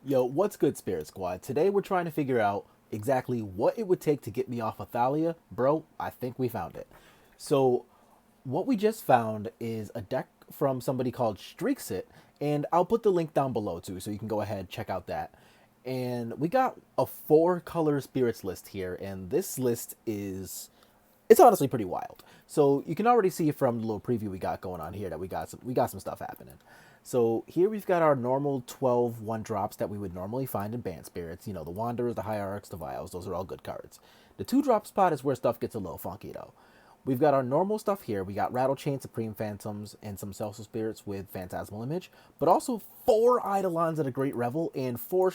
Yo, what's good, Spirit Squad? Today we're trying to figure out exactly what it would take to get me off of Thalia. Bro, I think we found it. So, what we just found is a deck from somebody called StreexIT, and I'll put the link down below too, so you can go ahead and check out that. And we got a 4 color spirits list here, and this list is it's honestly pretty wild. So you can already see from the little preview we got going on here that we got some stuff happening. So here we've got our normal 12 1 drops that we would normally find in Band Spirits. You know, the Wanderers, the Hierarchs, the Vials, those are all good cards. The 2 drop spot is where stuff gets a little funky though. We've got our normal stuff here. We got Rattlechain, Supreme Phantoms, and some Celestial Spirits with Phantasmal Image, but also 4 Eidolons at a Great Revel and 4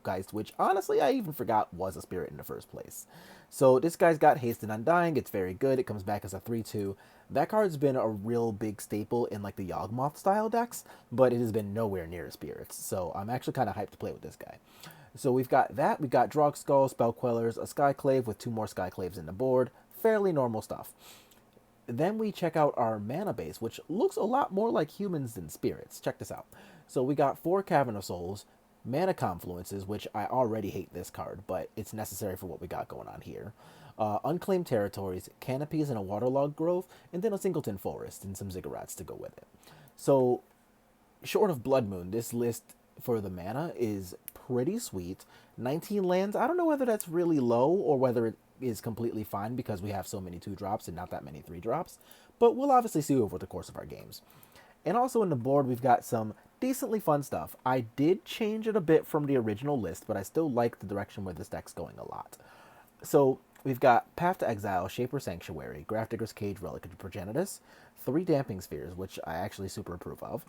Geist, which honestly I even forgot was a spirit in the first place. So this guy's got Haste and Undying. It's very good. It comes back as a 3/2. That card's been a real big staple in like the Yawgmoth style decks, but it has been nowhere near spirits. So I'm actually kind of hyped to play with this guy. So we've got that. We got Drog Skull, Spell Quellers, a Skyclave with 2 more Skyclaves in the board. Fairly normal stuff. Then we check out our mana base, which looks a lot more like humans than spirits. Check this out. So we got 4 Cavern of Souls, Mana Confluences, which I already hate this card, but it's necessary for what we got going on here. Unclaimed Territories, Canopies and a Waterlogged Grove, and then a Singleton Forest and some Ziggurats to go with it. So short of Blood Moon, this list for the mana is pretty sweet. 19 lands, I don't know whether that's really low or whether it is completely fine because we have so many 2 drops and not that many 3 drops, but we'll obviously see over the course of our games. And also in the board, we've got some decently fun stuff. I did change it a bit from the original list, but I still like the direction where this deck's going a lot. So we've got Path to Exile, Shaper Sanctuary, Grafdigger's Cage, Relic of Progenitus, 3 Damping Spheres, which I actually super approve of,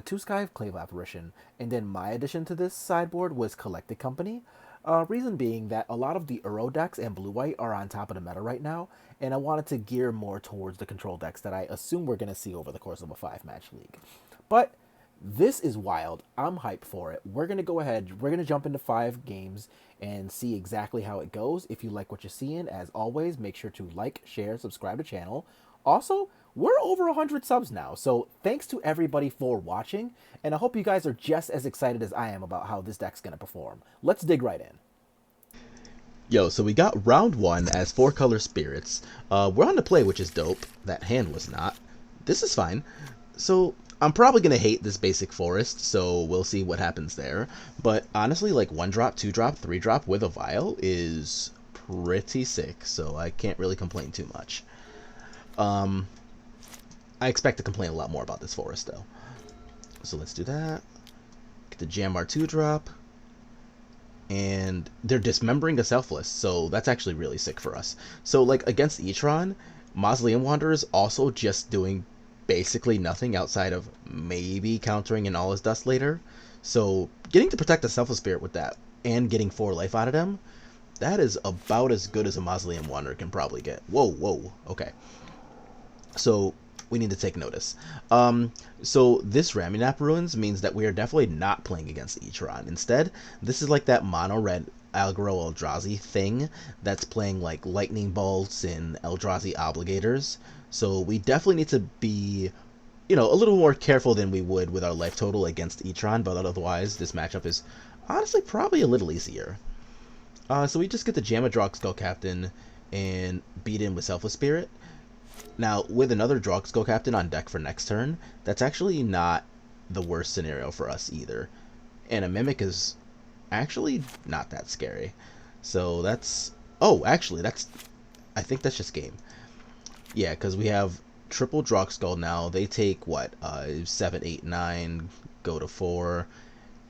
2 Sky of Clave Apparition, and then my addition to this sideboard was Collected Company. Reason being that a lot of the Uro decks and blue-white are on top of the meta right now, and I wanted to gear more towards the control decks that I assume we're going to see over the course of a 5-match league. But this is wild. I'm hyped for it. We're going to go ahead. We're going to jump into 5 games and see exactly how it goes. If you like what you're seeing, as always, make sure to like, share, subscribe to the channel. Also, we're over 100 subs now, so thanks to everybody for watching, and I hope you guys are just as excited as I am about how this deck's going to perform. Let's dig right in. Yo, so we got round 1 as 4 color spirits. We're on the play, which is dope. That hand was not. This is fine. So I'm probably gonna hate this basic forest, so we'll see what happens there. But honestly, like 1 drop, 2 drop, 3 drop with a vial is pretty sick, so I can't really complain too much. Um, I expect to complain a lot more about this forest though. So let's do that. Get the Jambar 2 drop. And they're dismembering the Selfless, so that's actually really sick for us. So like against Etron, Mausoleum Wanderers also just doing basically nothing outside of maybe countering an All Is Dust later. So getting to protect the Selfless Spirit with that and getting 4 life out of them, that is about as good as a Mausoleum Wanderer can probably get. Whoa, whoa, okay. So we need to take notice. So this Ramunap Ruins means that we are definitely not playing against Etron. Instead, this is like that mono red Algro Eldrazi thing that's playing like Lightning Bolts and Eldrazi Obligators. So we definitely need to be, a little more careful than we would with our life total against Etron, but otherwise this matchup is honestly probably a little easier. So we just get the Jam a Drog Skull Captain and beat in with Selfless Spirit. Now, with another Drogsko Captain on deck for next turn, that's actually not the worst scenario for us either. And a Mimic is actually not that scary. So that's... Oh, actually, I think that's just game. Yeah, because we have triple Drogskull now. They take, what, 7, 8, 9, go to 4.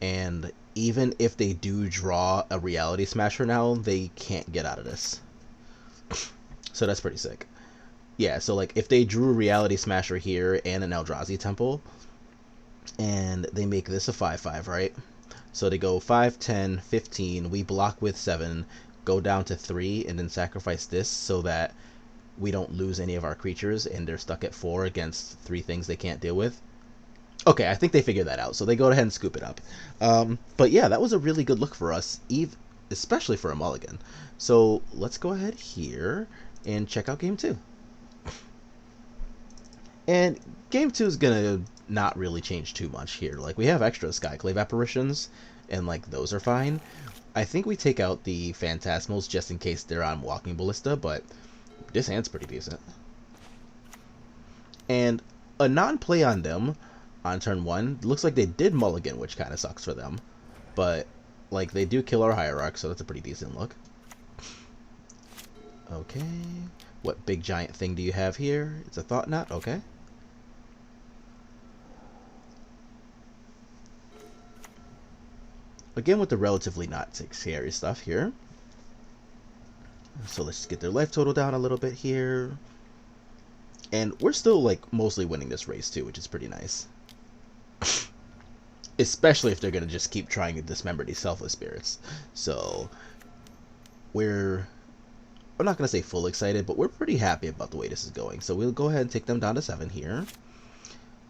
And even if they do draw a Reality Smasher now, they can't get out of this. So that's pretty sick. Yeah, so like if they drew Reality Smasher here and an Eldrazi Temple, and they make this a 5/5, right? So they go 5, 10, 15, we block with 7, go down to 3, and then sacrifice this so that we don't lose any of our creatures, and they're stuck at 4 against 3 things they can't deal with. Okay, I think they figured that out, so they go ahead and scoop it up. But yeah, that was a really good look for us, especially for a mulligan. So let's go ahead here and check out game 2. And game 2 is going to not really change too much here. Like, we have extra Skyclave apparitions, and like those are fine. I think we take out the Phantasmals just in case they're on Walking Ballista, but this hand's pretty decent. And a non-play on them on turn 1, looks like they did mulligan, which kind of sucks for them. But, like, they do kill our Hierarch, so that's a pretty decent look. Okay. What big giant thing do you have here? It's a Thought Knot, okay. Again with the relatively not scary stuff here. So let's just get their life total down a little bit here. And we're still, like, mostly winning this race, too, which is pretty nice. Especially if they're going to just keep trying to dismember these Selfless Spirits. So, I'm not going to say full excited, but we're pretty happy about the way this is going. So we'll go ahead and take them down to 7 here.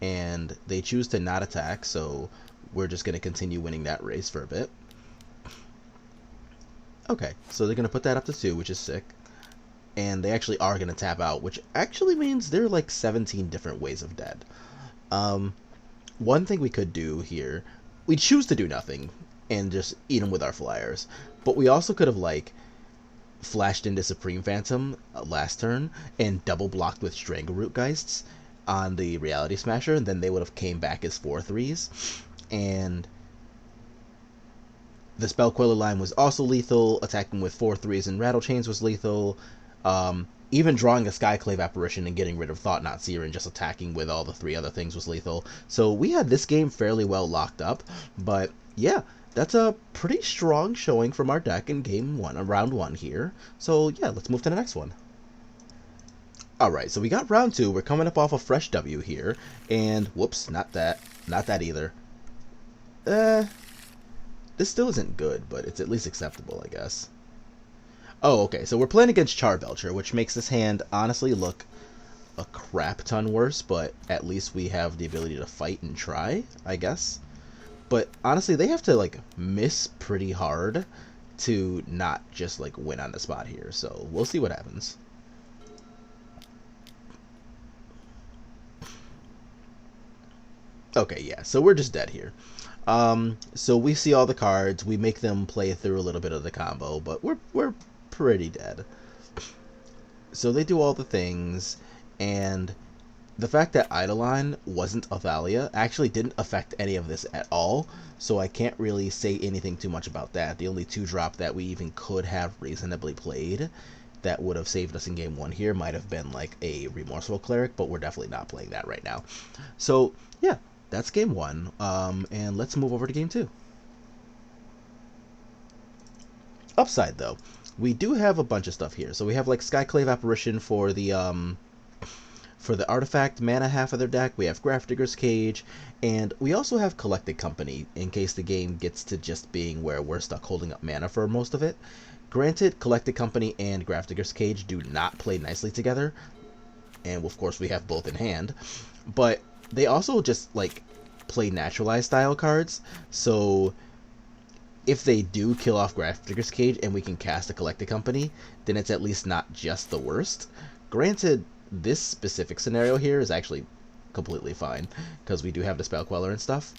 And they choose to not attack, so we're just going to continue winning that race for a bit. Okay, so they're going to put that up to 2, which is sick. And they actually are going to tap out, which actually means there are like 17 different ways of dead. One thing we could do here, we choose to do nothing and just eat them with our flyers. But we also could have, like, flashed into Supreme Phantom last turn and double blocked with Strangleroot Geists on the Reality Smasher, and then they would have came back as 4/3s. And the Spell Queller line was also lethal. Attacking with 4/3s and Rattle Chains was lethal. Even drawing a Skyclave Apparition and getting rid of Thought Knot Seer and just attacking with all the 3 other things was lethal. So we had this game fairly well locked up. But yeah, that's a pretty strong showing from our deck in game 1, round 1 here. So yeah, let's move to the next one. Alright, so we got round 2. We're coming up off a fresh W here. And whoops, not that. Not that either. This still isn't good, but it's at least acceptable, I guess. Oh, okay, so we're playing against Charbelcher, which makes this hand honestly look a crap ton worse, but at least we have the ability to fight and try, I guess. But honestly, they have to, like, miss pretty hard to not just, like, win on the spot here, so we'll see what happens. Okay, yeah, so we're just dead here. So we see all the cards, we make them play through a little bit of the combo, but we're pretty dead. So they do all the things, and the fact that Eidolon wasn't a Thalia actually didn't affect any of this at all, so I can't really say anything too much about that. The only 2-drop that we even could have reasonably played that would have saved us in game 1 here might have been like a Remorseful Cleric, but we're definitely not playing that right now. So yeah, that's game 1, and let's move over to game 2. Upside though, we do have a bunch of stuff here. So we have like Skyclave Apparition for the artifact mana half of their deck. We have Grafdigger's Cage, and we also have Collected Company in case the game gets to just being where we're stuck holding up mana for most of it. Granted, Collected Company and Grafdigger's Cage do not play nicely together, and of course we have both in hand, but they also just like play naturalized style cards, so if they do kill off Grafdigger's Cage and we can cast a Collected Company, then it's at least not just the worst. Granted, this specific scenario here is actually completely fine, because we do have the Spell Queller and stuff.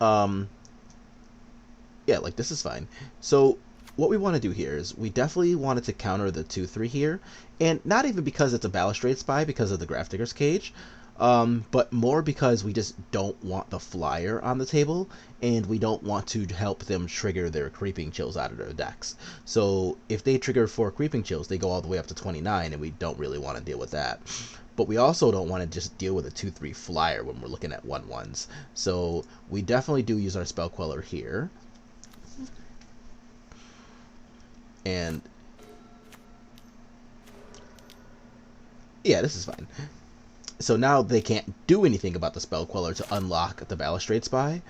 Yeah, like, this is fine. So what we want to do here is we definitely wanted to counter the 2/3 here, and not even because it's a Balustrade Spy because of the Grafdigger's Cage, but more because we just don't want the flyer on the table, and we don't want to help them trigger their Creeping Chills out of their decks. So if they trigger 4 Creeping Chills, they go all the way up to 29, and we don't really want to deal with that. But we also don't want to just deal with a 2/3 flyer when we're looking at 1/1s. So we definitely do use our Spell Queller here. And yeah, this is fine. So now they can't do anything about the Spell Queller to unlock the Balustrade Spy,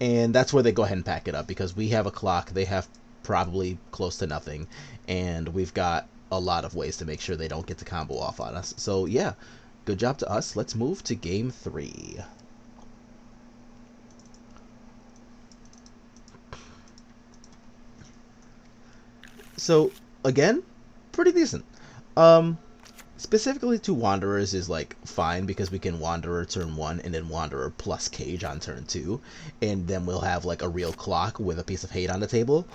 and that's where they go ahead and pack it up, because we have a clock, they have probably close to nothing, and we've got a lot of ways to make sure they don't get to combo off on us. So yeah, good job to us. Let's move to game 3. So again, pretty decent. specifically to Wanderers is like fine because we can Wanderer turn 1 and then Wanderer plus Cage on turn 2, and then we'll have like a real clock with a piece of hate on the table.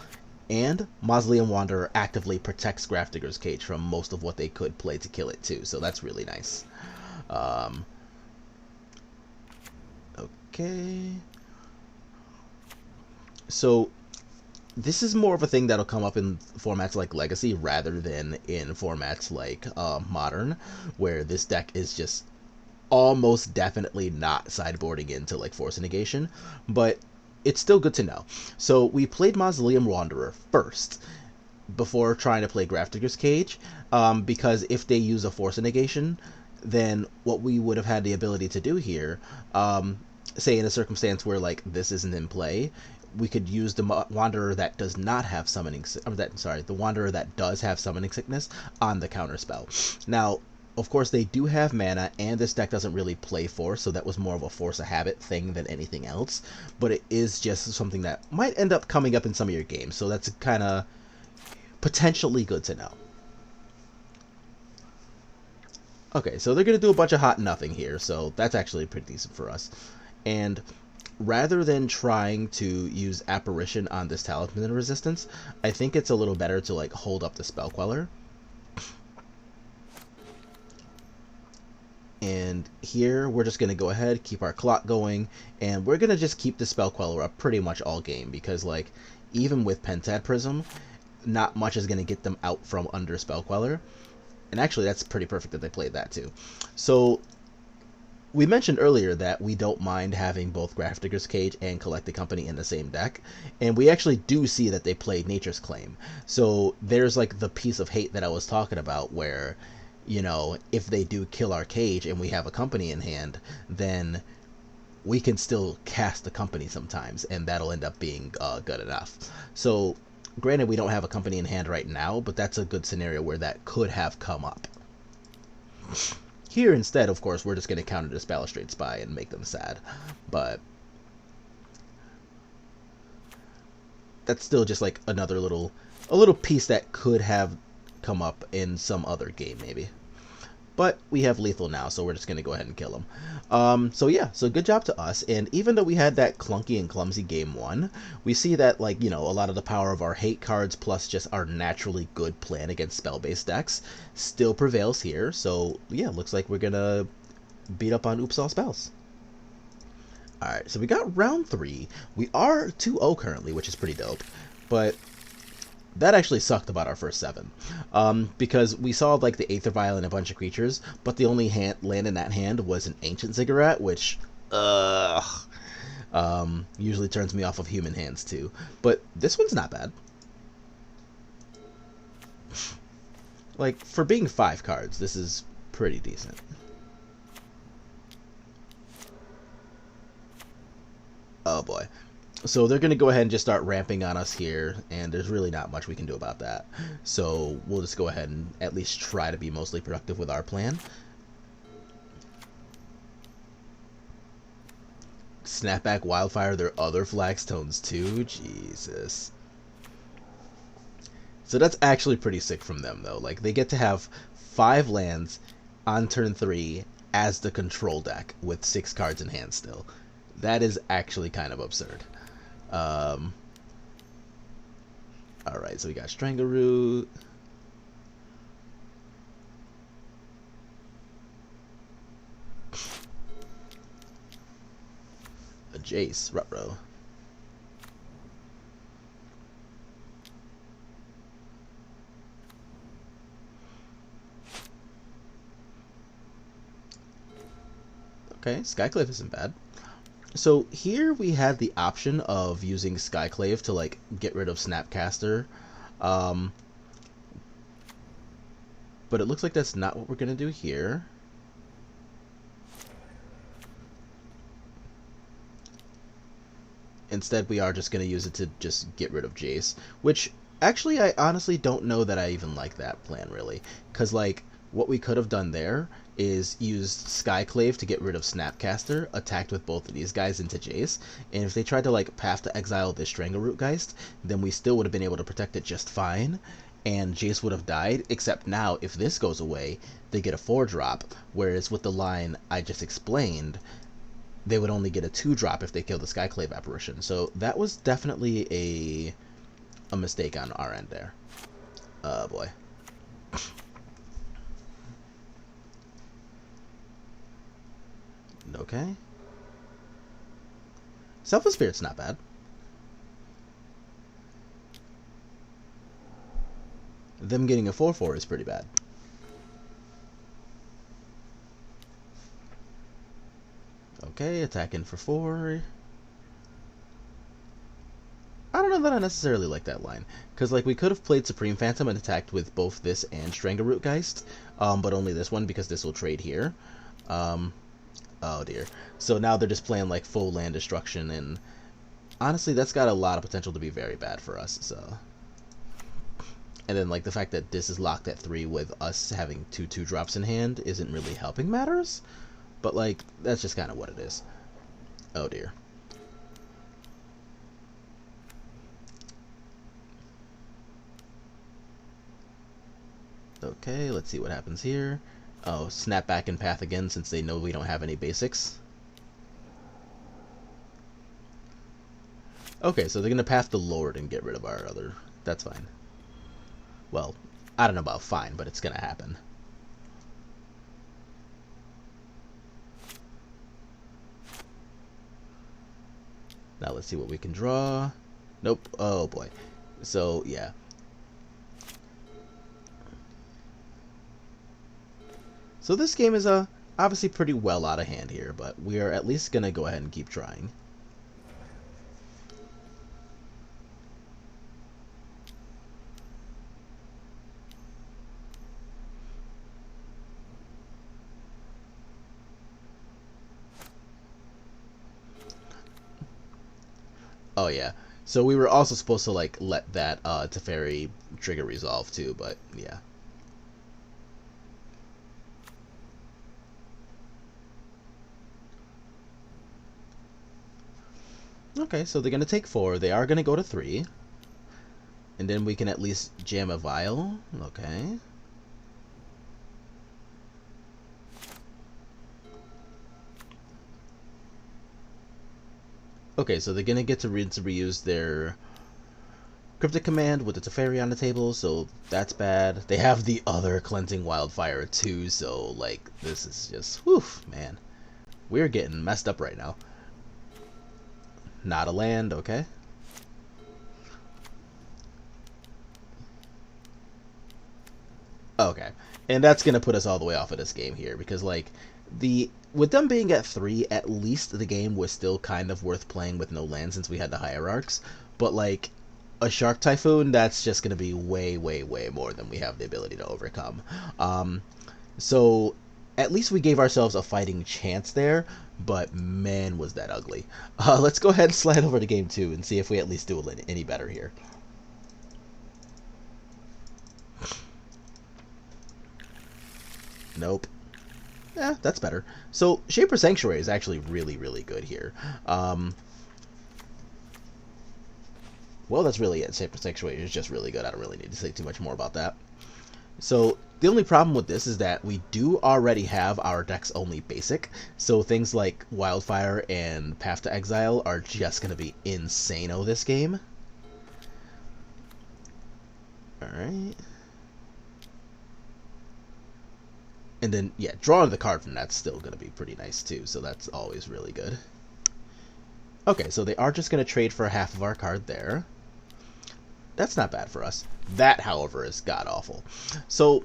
And Mausoleum Wanderer actively protects Grafdigger's Cage from most of what they could play to kill it too, so that's really nice. Okay. So this is more of a thing that'll come up in formats like Legacy rather than in formats like Modern, where this deck is just almost definitely not sideboarding into like Force Negation, but it's still good to know. So we played Mausoleum Wanderer first before trying to play Grafdigger's Cage, because if they use a Force Negation, then what we would have had the ability to do here, say in a circumstance where like this isn't in play, we could use the Wanderer that does not have summoning, the Wanderer that does have summoning sickness on the counterspell. Now, of course, they do have mana, and this deck doesn't really play Force, so that was more of a force of habit thing than anything else. But it is just something that might end up coming up in some of your games, so that's kind of potentially good to know. Okay, so they're going to do a bunch of hot nothing here, so that's actually pretty decent for us. And rather than trying to use Apparition on this Talisman resistance, I think it's a little better to like hold up the Spell Queller. And here we're just going to go ahead, keep our clock going, and we're going to just keep the Spell Queller up pretty much all game, because like even with Pentad Prism, not much is going to get them out from under Spell Queller. And actually that's pretty perfect that they played that too. So we mentioned earlier that we don't mind having both Grafdigger's Cage and Collected Company in the same deck, and we actually do see that they played Nature's Claim. So there's like the piece of hate that I was talking about where, you know, if they do kill our Cage and we have a Company in hand, then we can still cast the Company sometimes, and that'll end up being good enough. So granted, we don't have a Company in hand right now, but that's a good scenario where that could have come up. Here, instead, of course, we're just going to counter this Balustrade Spy and make them sad. But that's still just like a little piece that could have come up in some other game, maybe. But we have lethal now, so we're just going to go ahead and kill him. So yeah, so good job to us. And even though we had that clunky and clumsy game 1, we see that, like, you know, a lot of the power of our hate cards plus just our naturally good plan against spell-based decks still prevails here. So yeah, looks like we're going to beat up on Oops All Spells. Alright, so we got round 3. We are 2-0 currently, which is pretty dope. But that actually sucked about our first 7, because we saw like the Aether Vial and a bunch of creatures, but the only land in that hand was an Ancient Ziggurat, which usually turns me off of human hands too. But this one's not bad. Like, for being 5 cards, this is pretty decent. Oh boy. So they're going to go ahead and just start ramping on us here, and there's really not much we can do about that. So we'll just go ahead and at least try to be mostly productive with our plan. Snapback Wildfire, their other flagstones too? Jesus. So that's actually pretty sick from them, though. Like, they get to have 5 lands on turn 3 as the control deck with 6 cards in hand still. That is actually kind of absurd. Alright, so we got Strangleroot. A Jace, Rutrow. Okay, Skyclave isn't bad. So here we had the option of using Skyclave to like get rid of Snapcaster, but it looks like that's not what we're gonna do here. Instead, we are just gonna use it to just get rid of Jace, which actually I honestly don't know that I even like that plan really, because like what we could have done there is used Skyclave to get rid of Snapcaster, attacked with both of these guys into Jace, and if they tried to like Path to Exile this Strangleroot Geist, then we still would have been able to protect it just fine, and Jace would have died, except now, if this goes away, they get a 4-drop, whereas with the line I just explained, they would only get a 2-drop if they kill the Skyclave Apparition. So that was definitely a mistake on our end there. Oh boy. Okay. Selfless Spirit's not bad. Them getting a 4/4 is pretty bad. Okay, attacking for 4. I don't know that I necessarily like that line, because like we could have played Supreme Phantom and attacked with both this and Strangle Geist, but only this one because this will trade here. Oh dear. So now they're just playing like full land destruction, and honestly that's got a lot of potential to be very bad for us. So, and then like the fact that this is locked at 3 with us having 2/2 drops in hand isn't really helping matters, but like that's just kind of what it is. Oh dear. Okay, let's see what happens here. Oh, snap back in path again since they know we don't have any basics. Okay, so they're going to path the Lord and get rid of our other... That's fine. Well, I don't know about fine, but it's going to happen. Now let's see what we can draw. Nope. Oh boy. So, yeah. So this game is obviously pretty well out of hand here, but we are at least going to go ahead and keep trying. Oh yeah. So we were also supposed to like let that Teferi trigger resolve too, but yeah. Okay, so they're going to take 4. They are going to go to 3. And then we can at least jam a vial. Okay. Okay, so they're going to get to reuse their Cryptic Command with the Teferi on the table, so that's bad. They have the other Cleansing Wildfire too, so like this is just, whew, man. We're getting messed up right now. Not a land, okay. Okay, and that's gonna put us all the way off of this game here, because like with them being at 3, at least the game was still kind of worth playing with no land since we had the Hierarchs. But like a Shark Typhoon, that's just gonna be way, way, way more than we have the ability to overcome. So at least we gave ourselves a fighting chance there, but man, was that ugly. Let's go ahead and slide over to game 2 and see if we at least do any better here. Nope. Yeah, that's better. So Shaper Sanctuary is actually really, really good here. Well, that's really it. Shaper Sanctuary is just really good. I don't really need to say too much more about that. So the only problem with this is that we do already have our decks only basic, so things like Wildfire and Path to Exile are just going to be insane-o this game. Alright. And then, yeah, drawing the card from that's still going to be pretty nice too, so that's always really good. Okay, so they are just going to trade for half of our card there. That's not bad for us. That, however, is god-awful. So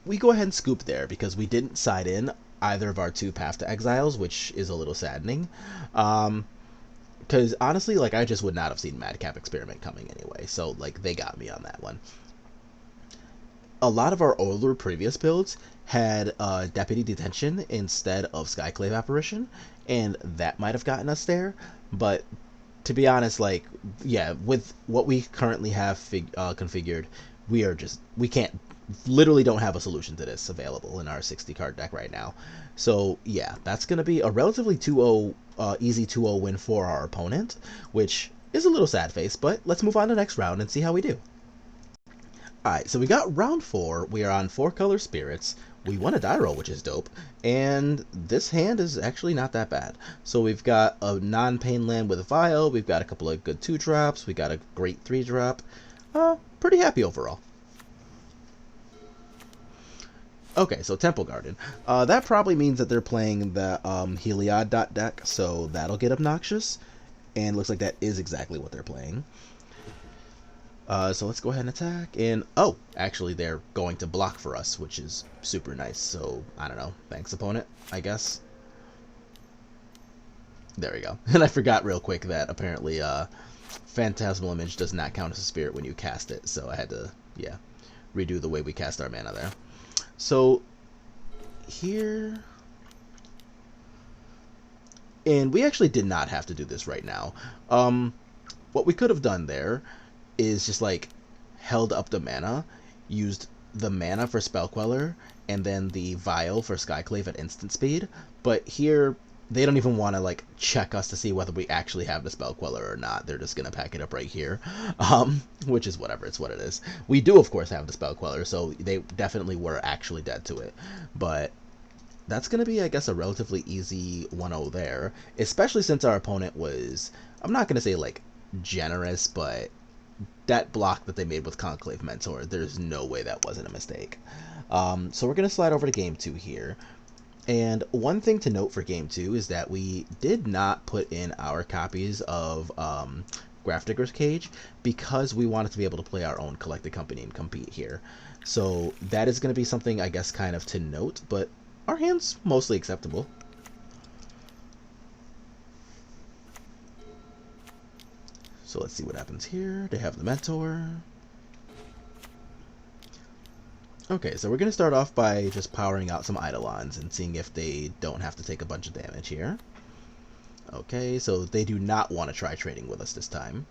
we go ahead and scoop there because we didn't side in either of our 2 Path to Exiles, which is a little saddening. Because honestly, like, I just would not have seen Madcap Experiment coming anyway, so like they got me on that one. A lot of our older previous builds had Deputy Detention instead of Skyclave Apparition, and that might have gotten us there, but to be honest, like, yeah, with what we currently have configured, we can't, literally don't have a solution to this available in our 60 card deck right now. So yeah, that's going to be a relatively 2-0, easy 2-0 win for our opponent, which is a little sad face, but let's move on to the next round and see how we do. Alright, so we got round 4. We are on 4-color spirits. We won a die roll, which is dope. And this hand is actually not that bad. So we've got a non-pain land with a vial. We've got a couple of good 2-drops. We got a great 3-drop. Pretty happy overall. Okay, so Temple Garden. That probably means that they're playing the Heliod deck, so that'll get obnoxious. And looks like that is exactly what they're playing. So let's go ahead and attack. And, oh, actually they're going to block for us, which is super nice. So, I don't know. Thanks, opponent, I guess. There we go. And I forgot real quick that apparently Phantasmal Image does not count as a spirit when you cast it. So I had to, yeah, redo the way we cast our mana there. So, here... And we actually did not have to do this right now. What we could have done there is just like held up the mana, used the mana for Spell Queller, and then the vial for Skyclave at instant speed. But here, they don't even want to like check us to see whether we actually have the Spell Queller or not. They're just gonna pack it up right here, which is whatever. It's what it is. We do, of course, have the Spell Queller, so they definitely were actually dead to it. But that's going to be, I guess, a relatively easy 1-0 there, especially since our opponent was, I'm not going to say, like, generous, but that block that they made with Conclave Mentor, there's no way that wasn't a mistake. So we're going to slide over to Game 2 here. And one thing to note for Game 2 is that we did not put in our copies of Grafdigger's Cage because we wanted to be able to play our own Collected Company and compete here. So that is going to be something, I guess, kind of to note, but our hand's mostly acceptable. So let's see what happens here. They have the Mentor. Okay, so we're going to start off by just powering out some Eidolons and seeing if they don't have to take a bunch of damage here. Okay, so they do not want to try trading with us this time.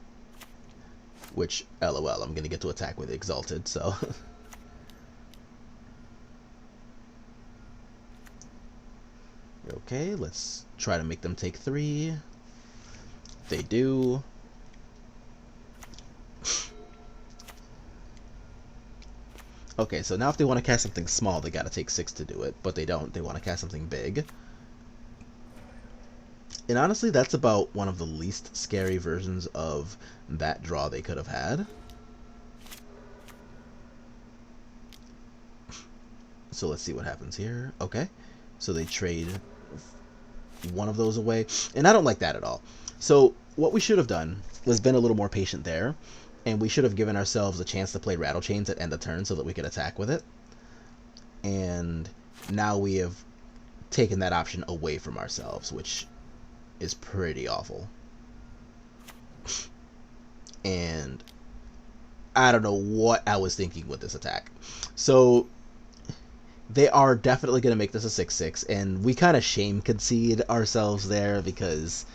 Which, lol, I'm going to get to attack with Exalted, so... Okay, let's try to make them take 3. They do. Okay, so now if they want to cast something small, they gotta take 6 to do it, but they don't. They want to cast something big. And honestly, that's about one of the least scary versions of that draw they could have had. So let's see what happens here. Okay, so they trade one of those away, and I don't like that at all. So what we should have done was been a little more patient there, and we should have given ourselves a chance to play Rattle Chains at end of turn so that we could attack with it. And now we have taken that option away from ourselves, which is pretty awful. And I don't know what I was thinking with this attack. So they are definitely going to make this a 6-6, and we kind of shame concede ourselves there because,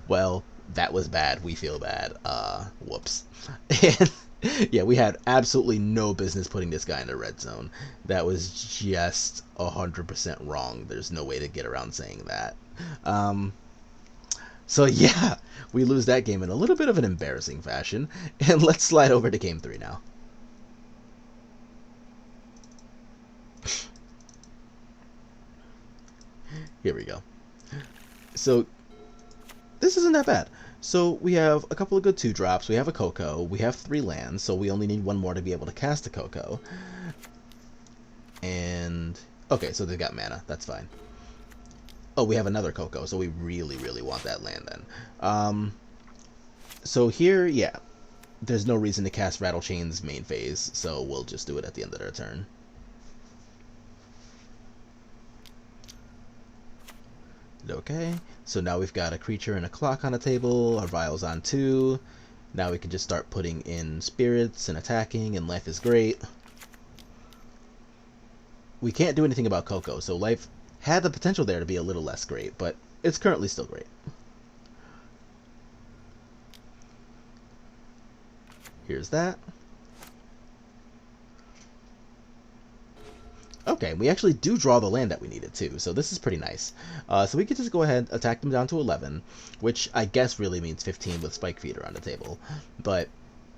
well, that was bad. We feel bad. Whoops. And yeah, we had absolutely no business putting this guy in the red zone. That was just 100% wrong. There's no way to get around saying that. So yeah, we lose that game in a little bit of an embarrassing fashion, and let's slide over to Game 3 now. Here we go. So this isn't that bad. So we have a couple of good 2-drops. We have a Coco. We have 3 lands, so we only need 1 more to be able to cast a Coco. And okay, so they've got mana. That's fine. Oh, we have another Coco, so we really, really want that land then. So here, yeah, there's no reason to cast Rattle Chains main phase, so we'll just do it at the end of their turn. Okay, so now we've got a creature and a clock on the table, our vial's on 2. Now we can just start putting in spirits and attacking, and life is great. We can't do anything about Coco, so life had the potential there to be a little less great, but it's currently still great. Here's that. Okay, we actually do draw the land that we needed too, so this is pretty nice. So we could just go ahead, attack them down to 11, which I guess really means 15 with Spike Feeder on the table. But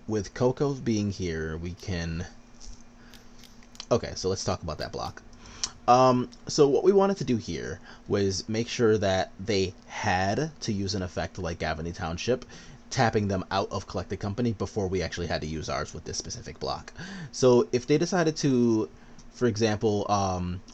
with Coco being here, we can Okay, so let's talk about that block. So what we wanted to do here was make sure that they had to use an effect like Gavany Township, tapping them out of Collected Company before we actually had to use ours with this specific block. So if they decided to, for example,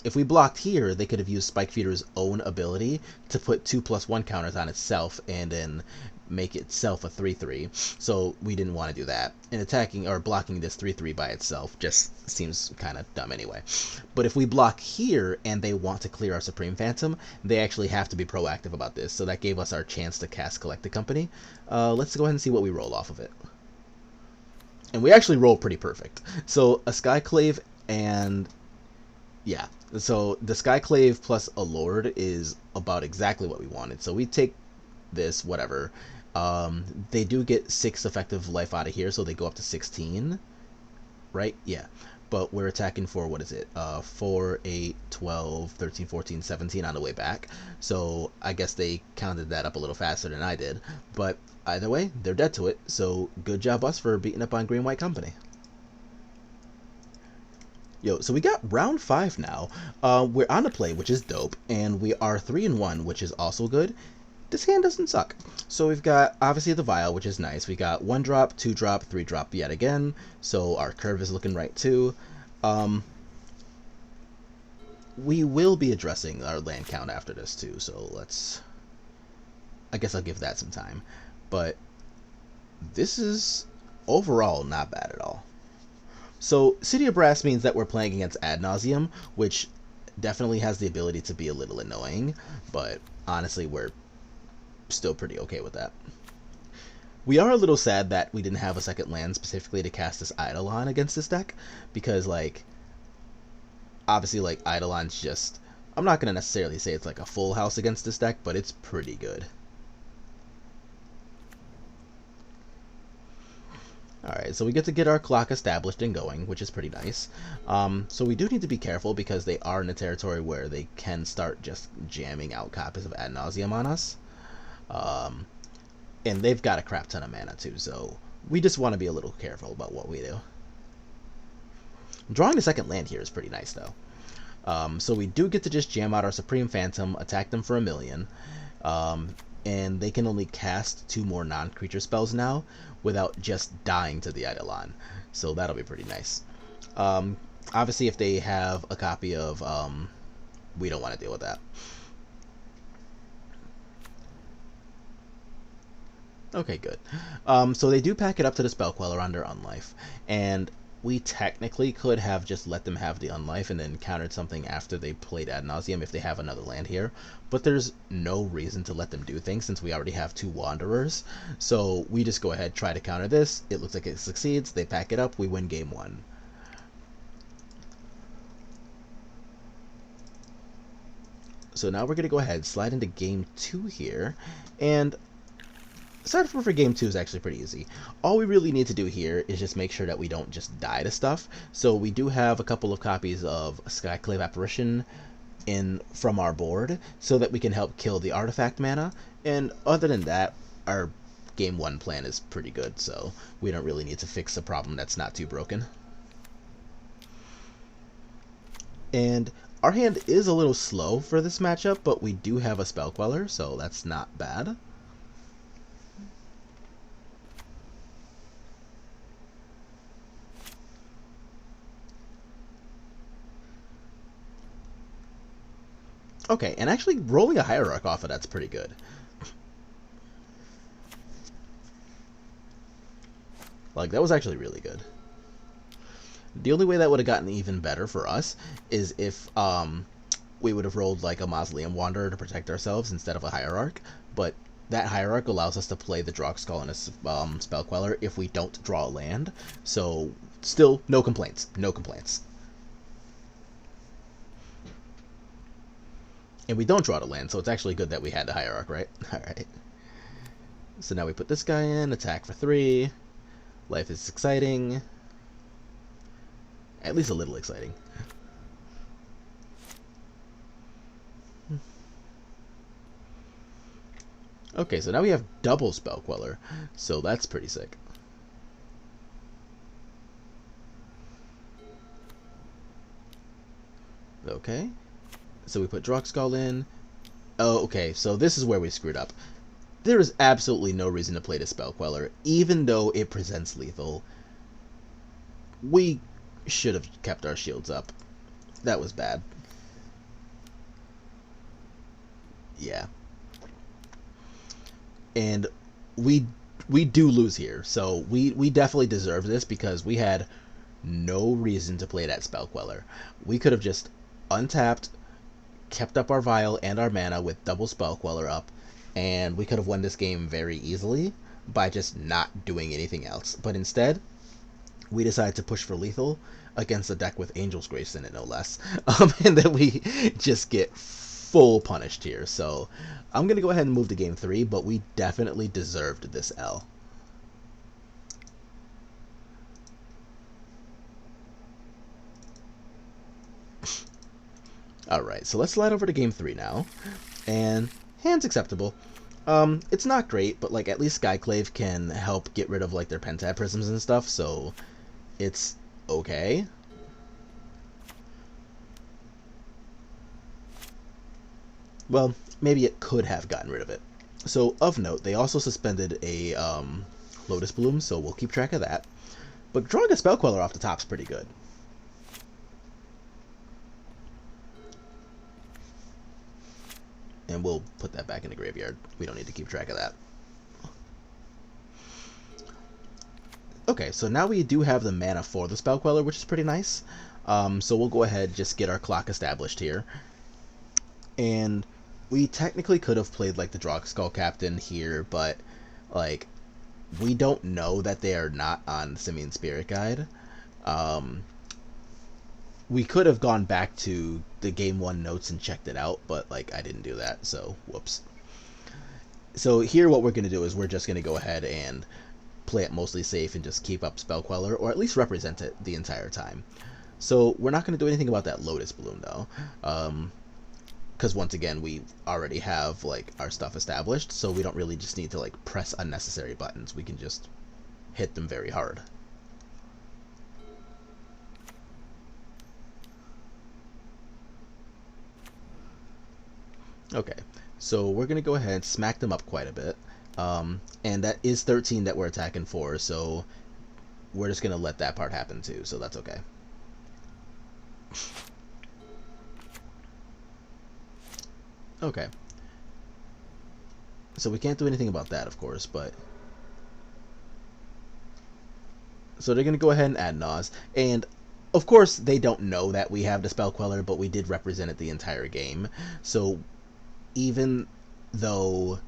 if we blocked here, they could have used Spike Feeder's own ability to put 2+1 counters on itself and then make itself a 3/3. So we didn't want to do that. And attacking or blocking this 3/3 by itself just seems kind of dumb anyway. But if we block here and they want to clear our Supreme Phantom, they actually have to be proactive about this. So that gave us our chance to cast Collected Company. Let's go ahead and see what we roll off of it. And we actually roll pretty perfect. So a Skyclave and yeah, so the Skyclave plus a Lord is about exactly what we wanted. So we take this, whatever. They do get 6 effective life out of here, so they go up to 16, right? Yeah. But we're attacking for, what is it? 4, 8, 12, 13, 14, 17 on the way back. So I guess they counted that up a little faster than I did. But either way, they're dead to it. So good job us for beating up on Green-White Company. Yo, so we got round 5 now. We're on the play, which is dope, and we are 3-1, which is also good. This hand doesn't suck. So we've got, obviously, the Vial, which is nice. We got 1-drop, 2-drop, 3-drop yet again, so our curve is looking right, too. We will be addressing our land count after this, too, so let's... I guess I'll give that some time. But this is, overall, not bad at all. So, City of Brass means that we're playing against Ad Nauseam, which definitely has the ability to be a little annoying, but honestly, we're still pretty okay with that. We are a little sad that we didn't have a second land specifically to cast this Eidolon against this deck, because, like, obviously, like, Eidolon's just... I'm not going to necessarily say it's like a full house against this deck, but it's pretty good. Alright, so we get to get our clock established and going, which is pretty nice. So we do need to be careful because they are in a territory where they can start just jamming out copies of Ad Nauseam on us. And they've got a crap ton of mana too, so we just want to be a little careful about what we do. Drawing the second land here is pretty nice though. So we do get to just jam out our Supreme Phantom, attack them for 1,000,000. And they can only cast 2 more non-creature spells now without just dying to the Eidolon. So that'll be pretty nice. Obviously, if they have a copy of... we don't want to deal with that. Okay, good. So they do pack it up to the Spell Queller on their Unlife. And we technically could have just let them have the Unlife and then countered something after they played Ad Nauseam if they have another land here. But there's no reason to let them do things since we already have 2 Wanderers. So we just go ahead, try to counter this. It looks like it succeeds. They pack it up. We win game 1. So now we're going to go ahead, slide into game 2 here. And setup for game 2 is actually pretty easy. All we really need to do here is just make sure that we don't just die to stuff. So we do have a couple of copies of Skyclave Apparition from our board so that we can help kill the artifact mana. And other than that, our game 1 plan is pretty good, so we don't really need to fix a problem that's not too broken. And our hand is a little slow for this matchup, but we do have a Spell Queller, so that's not bad. Okay, and actually rolling a Hierarch off of that's pretty good. Like, that was actually really good. The only way that would have gotten even better for us is if we would have rolled like a Mausoleum Wanderer to protect ourselves instead of a Hierarch, but that Hierarch allows us to play the Drogskull and a Spell Queller if we don't draw a land, so still no complaints, no complaints. And we don't draw the land, so it's actually good that we had the Hierarch, right? Alright. So now we put this guy in, attack for 3. Life is exciting. At least a little exciting. Okay, so now we have double Spell Queller, so that's pretty sick. Okay. So we put Druxgall in. Oh, okay. So this is where we screwed up. There is absolutely no reason to play the Spell Queller, even though it presents lethal. We should have kept our shields up. That was bad. Yeah. And we do lose here. So we definitely deserve this because we had no reason to play that Spell Queller. We could have just untapped, kept up our Vial and our mana with double Spell Queller up, and we could have won this game very easily by just not doing anything else. But instead, we decided to push for lethal against a deck with Angel's Grace in it, no less. And then we just get full punished here. So I'm going to go ahead and move to game 3, but we definitely deserved this L. Alright, so let's slide over to game 3 now. And hand's acceptable. It's not great, but like at least Skyclave can help get rid of like their Pentad Prisms and stuff, so it's okay. Well, maybe it could have gotten rid of it. So of note, they also suspended a Lotus Bloom, so we'll keep track of that. But drawing a Spell Queller off the top's pretty good. And we'll put that back in the graveyard. We don't need to keep track of that. Okay, so now we do have the mana for the Spell Queller, which is pretty nice. So we'll go ahead and just get our clock established here. And we technically could have played like the Druxgall Captain here, but like we don't know that they are not on Simian Spirit Guide. We could have gone back to the game 1 notes and checked it out, but like I didn't do that, so whoops. So here what we're going to do is we're just going to go ahead and play it mostly safe and just keep up Spell Queller, or at least represent it the entire time. So we're not going to do anything about that Lotus Bloom though, because once again we already have like our stuff established, so we don't really just need to like press unnecessary buttons. We can just hit them very hard. Okay, so we're going to go ahead and smack them up quite a bit. And that is 13 that we're attacking for, so we're just going to let that part happen too, so that's okay. Okay. So we can't do anything about that, of course, but... So they're going to go ahead and add Naus, and of course they don't know that we have the Spell Queller, but we did represent it the entire game, so even though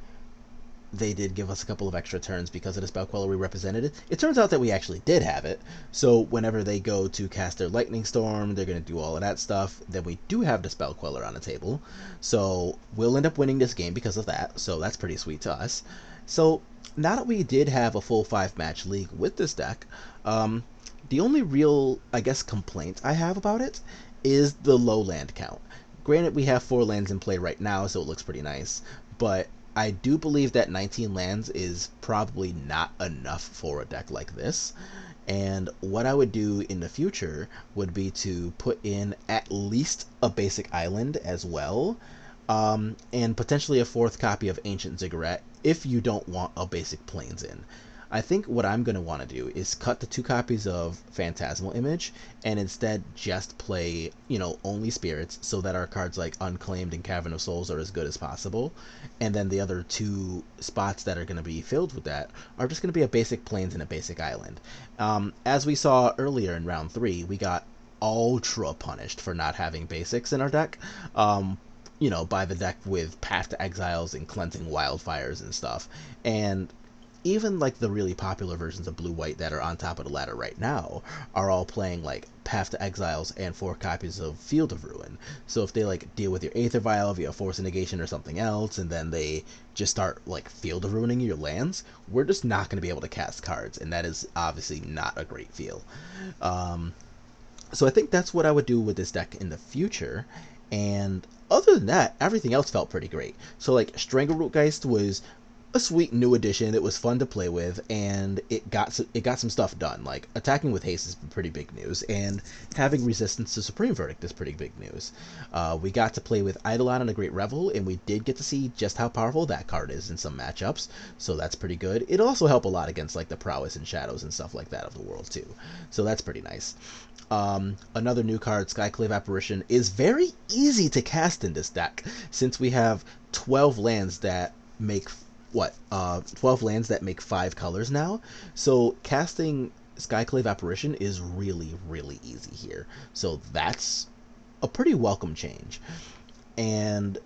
they did give us a couple of extra turns because of the Spell Queller we represented it, it turns out that we actually did have it. So whenever they go to cast their Lightning Storm, they're going to do all of that stuff. Then we do have the Spell Queller on the table. So we'll end up winning this game because of that. So that's pretty sweet to us. So now that we did have a full 5-match league with this deck, the only real, I guess, complaint I have about it is the low land count. Granted, we have 4 lands in play right now, so it looks pretty nice, but I do believe that 19 lands is probably not enough for a deck like this. And what I would do in the future would be to put in at least a basic island as well, and potentially a 4th copy of Ancient Ziggurat if you don't want a basic Plains in. I think what I'm going to want to do is cut the 2 copies of Phantasmal Image and instead just play, only spirits so that our cards like Unclaimed and Cavern of Souls are as good as possible. And then the other 2 spots that are going to be filled with that are just going to be a basic Plains and a basic island. As we saw earlier in round 3, we got ultra punished for not having basics in our deck. By the deck with Path to Exiles and Cleansing Wildfires and stuff. And even like the really popular versions of blue-white that are on top of the ladder right now are all playing like Path to Exiles and 4 copies of Field of Ruin. So if they like deal with your Aether Vial via Force of Negation or something else, and then they just start like Field of Ruining your lands, we're just not going to be able to cast cards, and that is obviously not a great feel. So I think that's what I would do with this deck in the future. And other than that, everything else felt pretty great. So like Strangleroot Geist was a sweet new addition. It was fun to play with, and it got some stuff done. Like attacking with haste is pretty big news, and having resistance to Supreme Verdict is pretty big news. We got to play with Eidolon and a Great Revel, and we did get to see just how powerful that card is in some matchups, so that's pretty good. It'll also help a lot against like the prowess and shadows and stuff like that of the world too, so that's pretty nice. Another new card, Skyclave Apparition, is very easy to cast in this deck since we have 12 lands that make 12 lands that make 5 colors now. So casting Skyclave Apparition is really, really easy here. So that's a pretty welcome change. And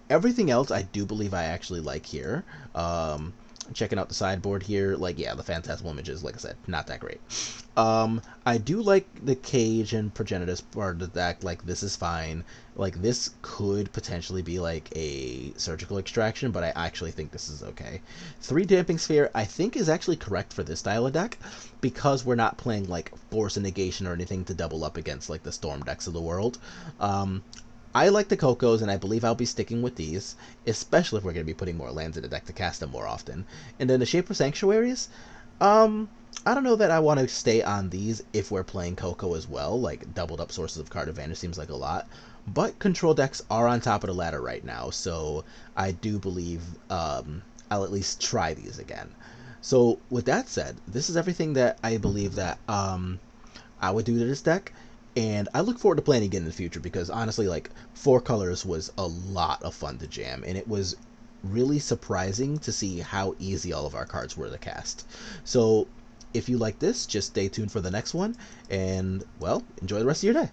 everything else I do believe I actually like here. Checking out the sideboard here, like, yeah, the Phantasmal Images, like I said, not that great. I do like the Cage and Progenitus part of the deck. Like, this is fine. Like, this could potentially be like a Surgical Extraction, but I actually think this is okay. 3 Damping Sphere, I think, is actually correct for this style of deck, because we're not playing like Force and Negation or anything to double up against like the Storm decks of the world. I like the Cocos, and I believe I'll be sticking with these, especially if we're going to be putting more lands in the deck to cast them more often. And then the Shaper Sanctuaries, I don't know that I want to stay on these if we're playing Coco as well. Like, doubled up sources of card advantage seems like a lot. But control decks are on top of the ladder right now, so I do believe I'll at least try these again. So with that said, this is everything that I believe that I would do to this deck. And I look forward to playing again in the future because honestly, like, 4 colors was a lot of fun to jam, and it was really surprising to see how easy all of our cards were to cast. So if you like this, just stay tuned for the next one, and, well, enjoy the rest of your day.